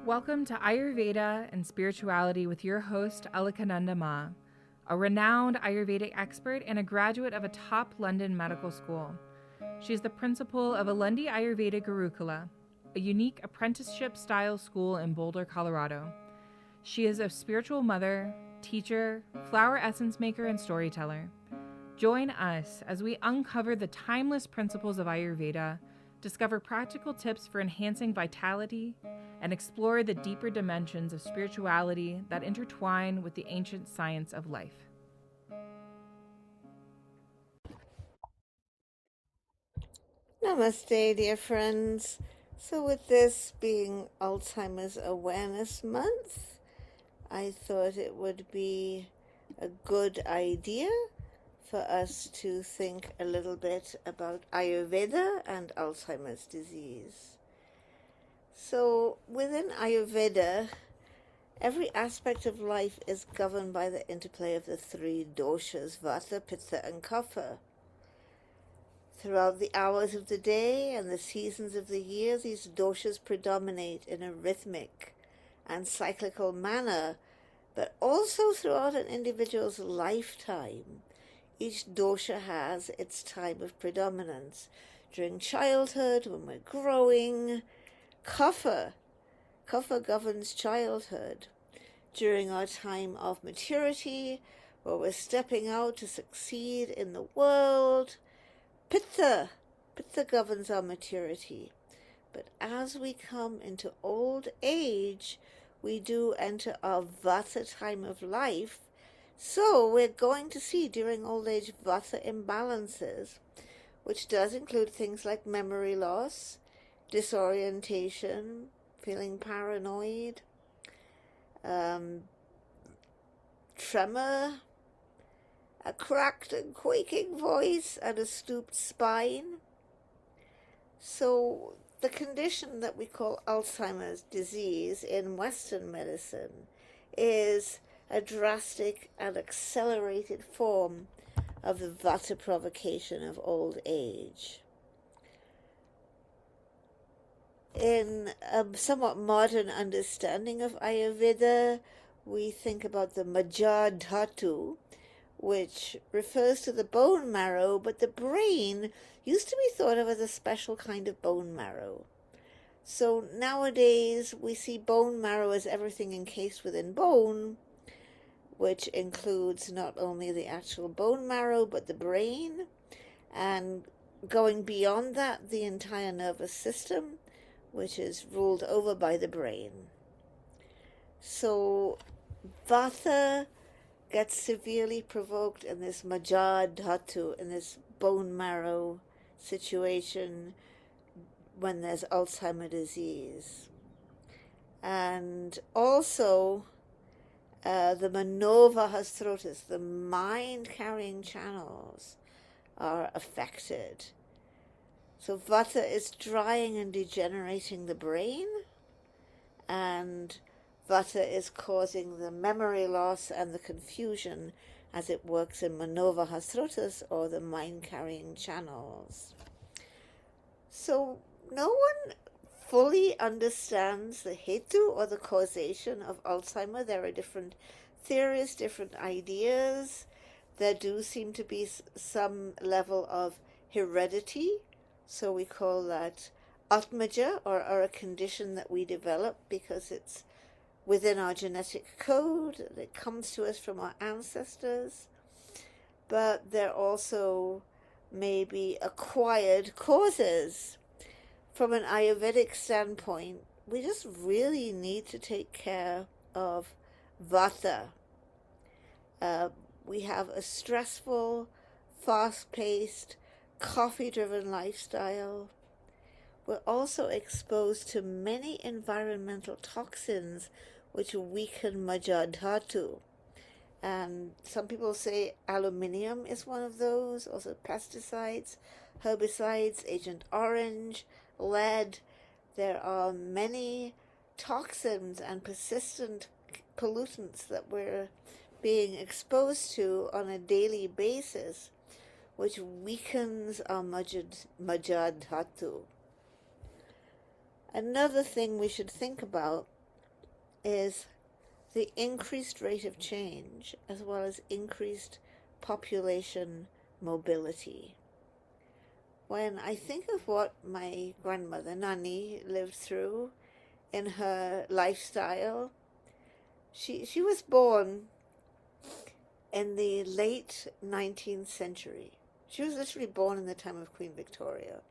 Welcome to Ayurveda and Spirituality with your host, Alakananda Ma, a renowned Ayurvedic expert and a graduate of a top London medical school. She is the principal of Alundi Ayurveda Gurukula, a unique apprenticeship-style school in Boulder, Colorado. She is a spiritual mother, teacher, flower essence maker, and storyteller. Join us as we uncover the timeless principles of Ayurveda, discover practical tips for enhancing vitality, and explore the deeper dimensions of spirituality that intertwine with the ancient science of life. Namaste, dear friends. So with this being Alzheimer's Awareness Month, I thought it would be a good idea for us to think a little bit about Ayurveda and Alzheimer's disease. So within Ayurveda, every aspect of life is governed by the interplay of the three doshas, vata, pitta, and kapha. Throughout the hours of the day and the seasons of the year, these doshas predominate in a rhythmic and cyclical manner, but also throughout an individual's lifetime. Each dosha has its time of predominance. During childhood, when we're growing, Kapha governs childhood. During our time of maturity, where we're stepping out to succeed in the world, Pitta governs our maturity. But as we come into old age, we do enter our vata time of life. So we're going to see during old age vata imbalances, which does include things like memory loss, disorientation, feeling paranoid, tremor, a cracked and quaking voice, and a stooped spine. So the condition that we call Alzheimer's disease in Western medicine is a drastic and accelerated form of the vata provocation of old age. In a somewhat modern understanding of Ayurveda, we think about the dhatu, which refers to the bone marrow, but the brain used to be thought of as a special kind of bone marrow. So nowadays we see bone marrow as everything encased within bone, which includes not only the actual bone marrow, but the brain, and going beyond that, the entire nervous system, which is ruled over by the brain. So vata gets severely provoked in this dhatu, in this bone marrow situation when there's Alzheimer's disease. And also the manovahasrotas, the mind-carrying channels, are affected. So vata is drying and degenerating the brain, and vata is causing the memory loss and the confusion as it works in manovahasrotas, or the mind-carrying channels. So no one fully understands the hetu, or the causation of Alzheimer. There are different theories, different ideas. There do seem to be some level of heredity, so we call that atmaja, or a condition that we develop because it's within our genetic code. It comes to us from our ancestors. But there also may be acquired causes. From an Ayurvedic standpoint, we just really need to take care of vata. We have a stressful, fast-paced, coffee-driven lifestyle. We're also exposed to many environmental toxins which weaken dhatu. And some people say aluminium is one of those, also pesticides, herbicides, Agent Orange, lead. There are many toxins and persistent pollutants that we're being exposed to on a daily basis, which weakens our dhatu. Another thing we should think about is the increased rate of change as well as increased population mobility. When I think of what my grandmother, Nani, lived through in her lifestyle, she was born in the late 19th century. She was literally born in the time of Queen Victoria.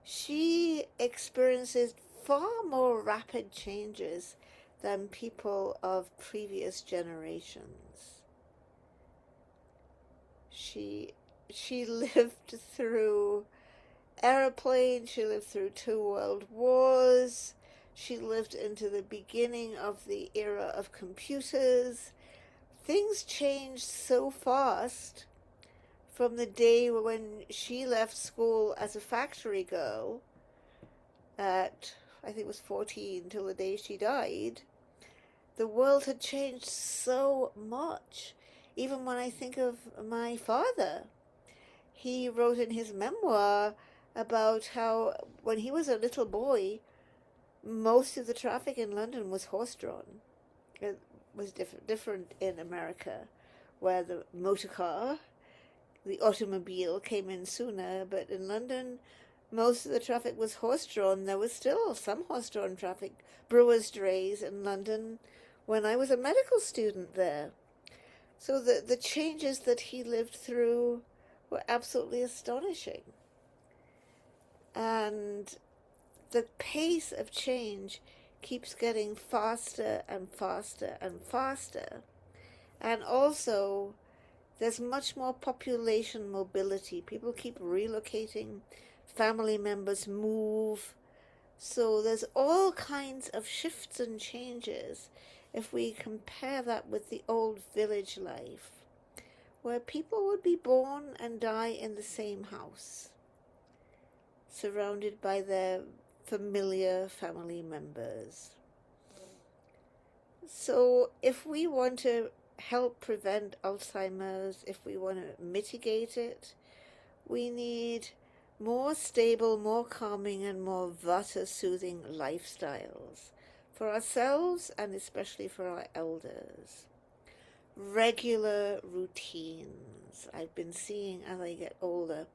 She experiences far more rapid changes than people of previous generations. She lived through airplanes, she lived through 2 world wars, she lived into the beginning of the era of computers. Things changed so fast from the day when she left school as a factory girl at, I think it was 14, till the day she died. The world had changed so much. Even when I think of my father, he wrote in his memoir about how when he was a little boy, most of the traffic in London was horse-drawn. It was different in America, where the motor car, the automobile came in sooner, but in London, most of the traffic was horse-drawn. There was still some horse-drawn traffic, brewers' drays in London, when I was a medical student there. So the changes that he lived through were absolutely astonishing. And the pace of change keeps getting faster and faster and faster. And also, there's much more population mobility. People keep relocating, family members move. So there's all kinds of shifts and changes if we compare that with the old village life, where people would be born and die in the same house, surrounded by their familiar family members. So if we want to help prevent Alzheimer's, if we want to mitigate it, we need more stable, more calming, and more vata-soothing lifestyles for ourselves and especially for our elders. Regular routines. I've been seeing as I get older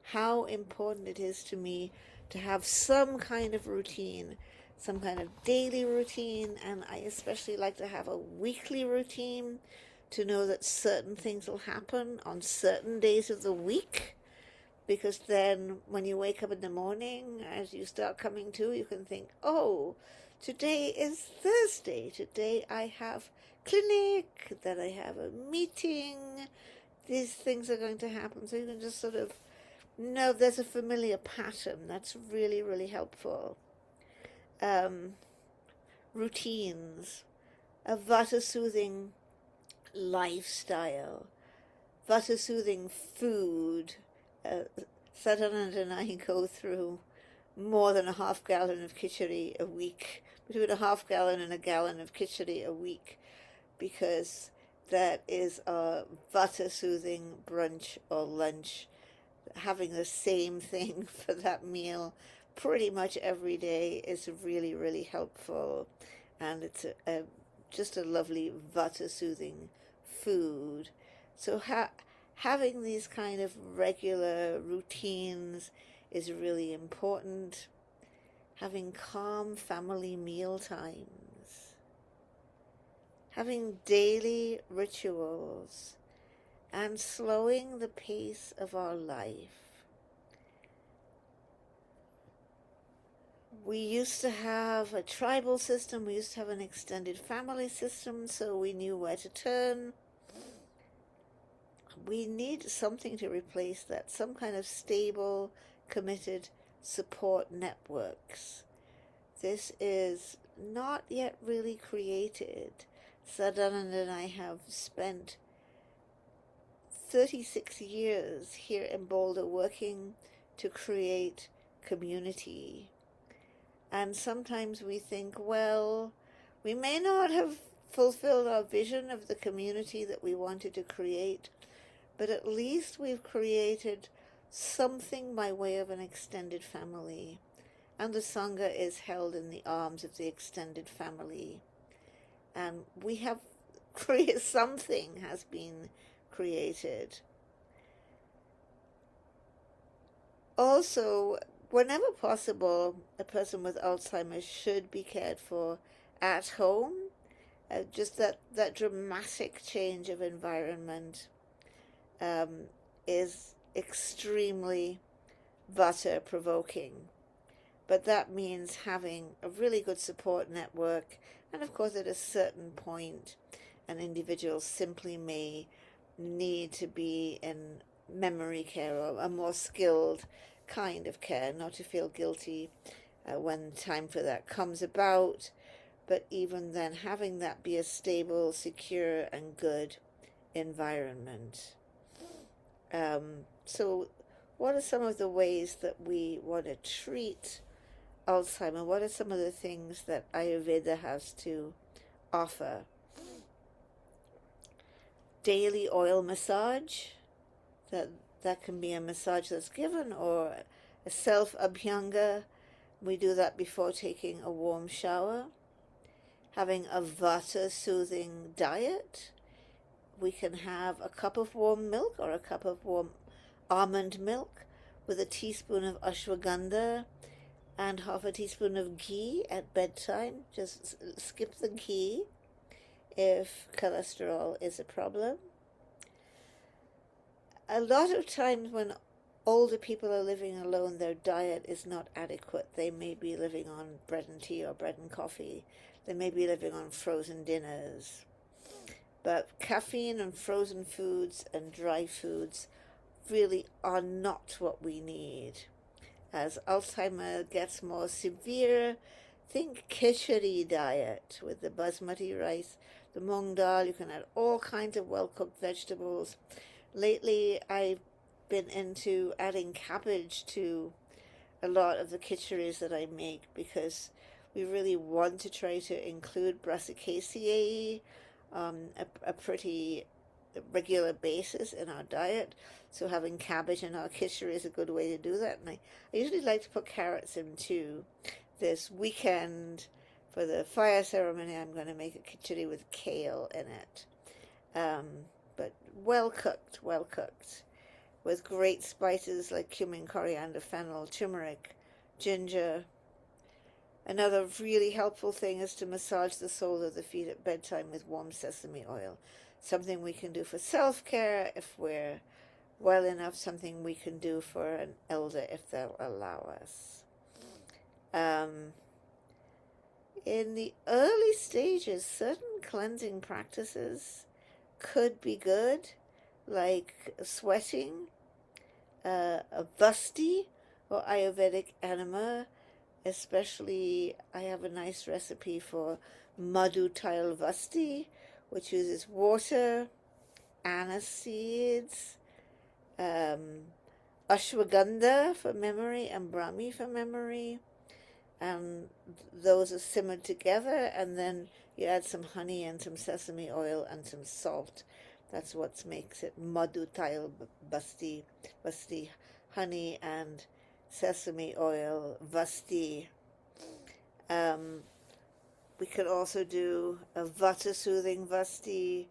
how important it is to me to have some kind of routine, some kind of daily routine, and I especially like to have a weekly routine to know that certain things will happen on certain days of the week, because then when you wake up in the morning, as you start coming to, you can think, oh, today is Thursday, today I have clinic, then I have a meeting, these things are going to happen. So you can just sort of know there's a familiar pattern. That's really, really helpful. Routines, a vata-soothing lifestyle, vata-soothing food. Sadanand and I go through more than a half gallon of khichdi a week, between a half gallon and a gallon of khichdi a week, because that is a vata-soothing brunch or lunch, having the same thing for that meal pretty much every day is really, really helpful, and it's just a lovely vata-soothing food. So having these kind of regular routines is really important. Having calm family meal times, having daily rituals, and slowing the pace of our life. We used to have a tribal system, we used to have an extended family system, so we knew where to turn. We need something to replace that, some kind of stable, committed support networks. This is not yet really created. Sadanand and I have spent 36 years here in Boulder working to create community. And sometimes we think, well, we may not have fulfilled our vision of the community that we wanted to create, but at least we've created something by way of an extended family. and the Sangha is held in the arms of the extended family. And we have created, something has been created. Also, whenever possible, a person with Alzheimer's should be cared for at home. Just that dramatic change of environment is extremely vata provoking. But that means having a really good support network, and of course at a certain point an individual simply may need to be in memory care or a more skilled kind of care, not to feel guilty when time for that comes about. But even then, having that be a stable, secure, and good environment. So what are some of the ways that we want to treat Alzheimer? What are some of the things that Ayurveda has to offer? Daily oil massage. That can be a massage that's given, or a self-abhyanga. We do that before taking a warm shower. Having a vata-soothing diet. We can have a cup of warm milk or a cup of warm almond milk with a teaspoon of ashwagandha and half a teaspoon of ghee at bedtime. Just skip the ghee if cholesterol is a problem. A lot of times when older people are living alone, their diet is not adequate. They may be living on bread and tea or bread and coffee. They may be living on frozen dinners. But caffeine and frozen foods and dry foods really are not what we need. As Alzheimer gets more severe, think khichdi diet with the basmati rice, the mung dal. You can add all kinds of well-cooked vegetables. Lately, I've been into adding cabbage to a lot of the khichdi's that I make, because we really want to try to include brassicaceae on a pretty regular basis in our diet. So having cabbage in our khichdi is a good way to do that. And I usually like to put carrots in too. This weekend for the fire ceremony, I'm going to make a khichdi with kale in it. But well cooked, with great spices like cumin, coriander, fennel, turmeric, ginger. Another really helpful thing is to massage the soles of the feet at bedtime with warm sesame oil. Something we can do for self-care if we're well enough, something we can do for an elder if they'll allow us. In the early stages, certain cleansing practices could be good, like sweating, a vasti or Ayurvedic enema. Especially, I have a nice recipe for madhu tile vasti, which uses water, anise seeds, ashwagandha for memory, and brahmi for memory. And those are simmered together, and then you add some honey and some sesame oil and some salt. That's what makes it madhu tile vasti, honey and sesame oil vasti. We could also do a vata soothing vasti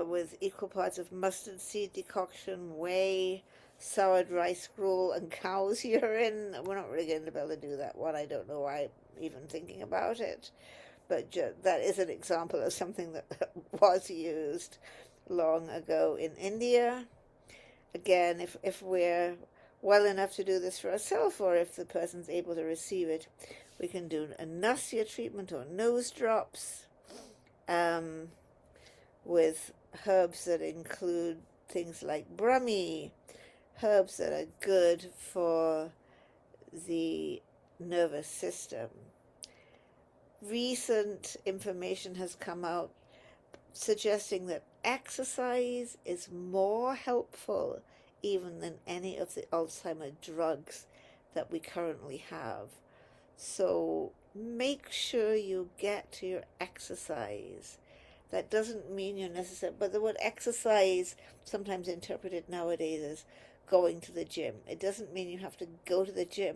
with equal parts of mustard seed decoction, whey, soured rice gruel, and cow's urine. We're not really going to be able to do that one. I don't know why I'm even thinking about it, but that is an example of something that was used long ago in India. Again, if we're well enough to do this for ourselves, or if the person's able to receive it, we can do a nasya treatment or nose drops with herbs that include things like brahmi, herbs that are good for the nervous system. Recent information has come out suggesting that exercise is more helpful even than any of the Alzheimer drugs that we currently have. So make sure you get to your exercise. That doesn't mean you're necessary, but the word exercise, sometimes interpreted nowadays as going to the gym. It doesn't mean you have to go to the gym.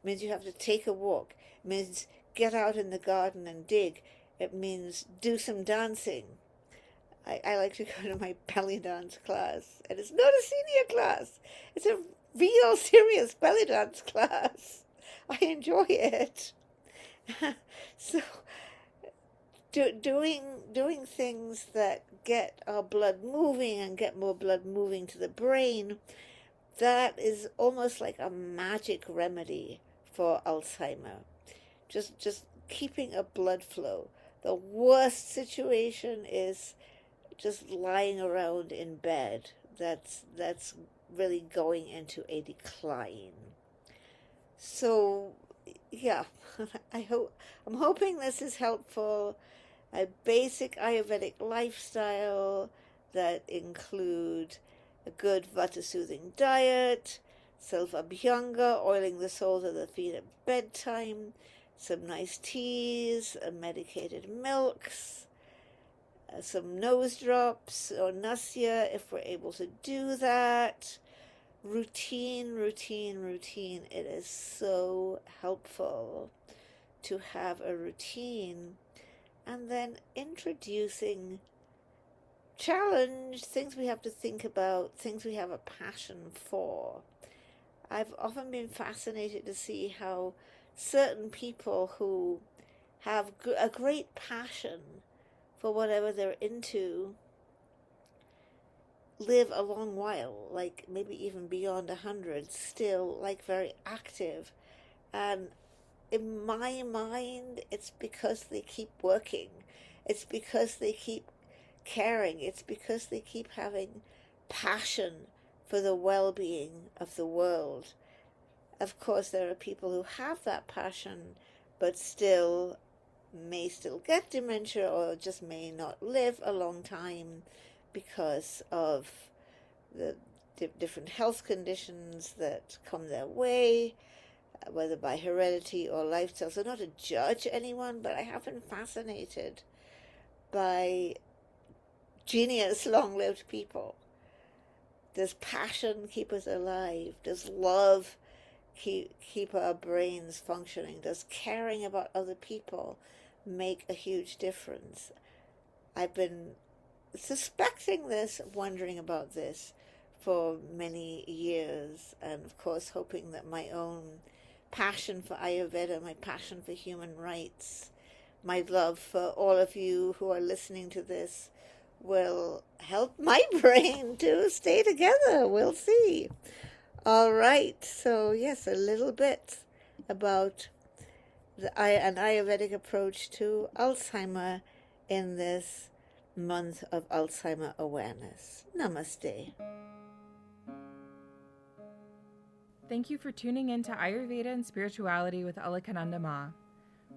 It means you have to take a walk. It means get out in the garden and dig. It means do some dancing. I like to go to my belly dance class, and it's not a senior class. It's a real serious belly dance class. I enjoy it. So doing things that get our blood moving and get more blood moving to the brain, that is almost like a magic remedy for Alzheimer. Just keeping a blood flow. The worst situation is just lying around in bed. That's really going into a decline. So yeah, I'm hoping this is helpful. A basic Ayurvedic lifestyle that include a good vata soothing diet, self-abhyanga, oiling the soles of the feet at bedtime, some nice teas, medicated milks, some nose drops or nasya if we're able to do that. Routine. It is so helpful to have a routine, and then introducing challenge, things we have to think about, things we have a passion for. I've often been fascinated to see how certain people who have a great passion for whatever they're into live a long while, like maybe even beyond 100, still like very active. And in my mind, it's because they keep working. It's because they keep caring. It's because they keep having passion for the well-being of the world. Of course, there are people who have that passion, but may still get dementia or just may not live a long time because of the different health conditions that come their way, whether by heredity or lifestyle. So not to judge anyone, but I have been fascinated by genius, long-lived people. Does passion keep us alive? Does love keep our brains functioning? Does caring about other people make a huge difference? I've been suspecting this, wondering about this for many years, and of course hoping that my own passion for Ayurveda, my passion for human rights, my love for all of you who are listening to this will help my brain to stay together. We'll see. All right, so yes, a little bit about an Ayurvedic approach to Alzheimer in this month of Alzheimer awareness. Namaste. Thank you for tuning in to Ayurveda and Spirituality with Alakananda Ma.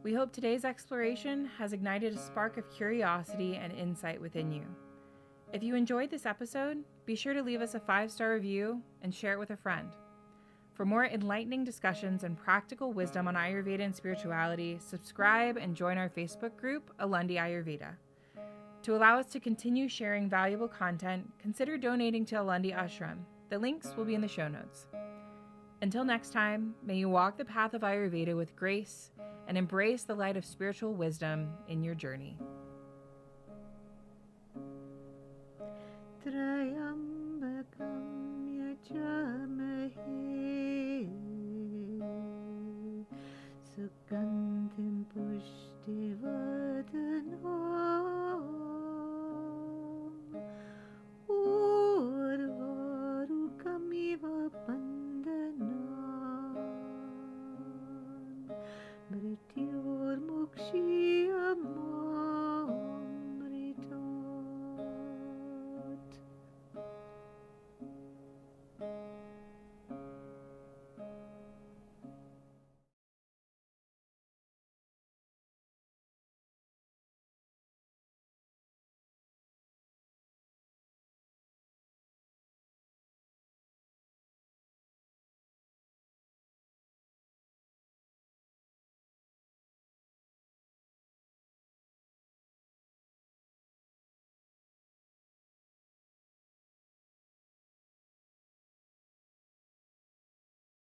We hope today's exploration has ignited a spark of curiosity and insight within you. If you enjoyed this episode, be sure to leave us a 5-star review and share it with a friend. For more enlightening discussions and practical wisdom on Ayurveda and spirituality, subscribe and join our Facebook group, Alundi Ayurveda. To allow us to continue sharing valuable content, consider donating to Alundi Ashram. The links will be in the show notes. Until next time, may you walk the path of Ayurveda with grace and embrace the light of spiritual wisdom in your journey.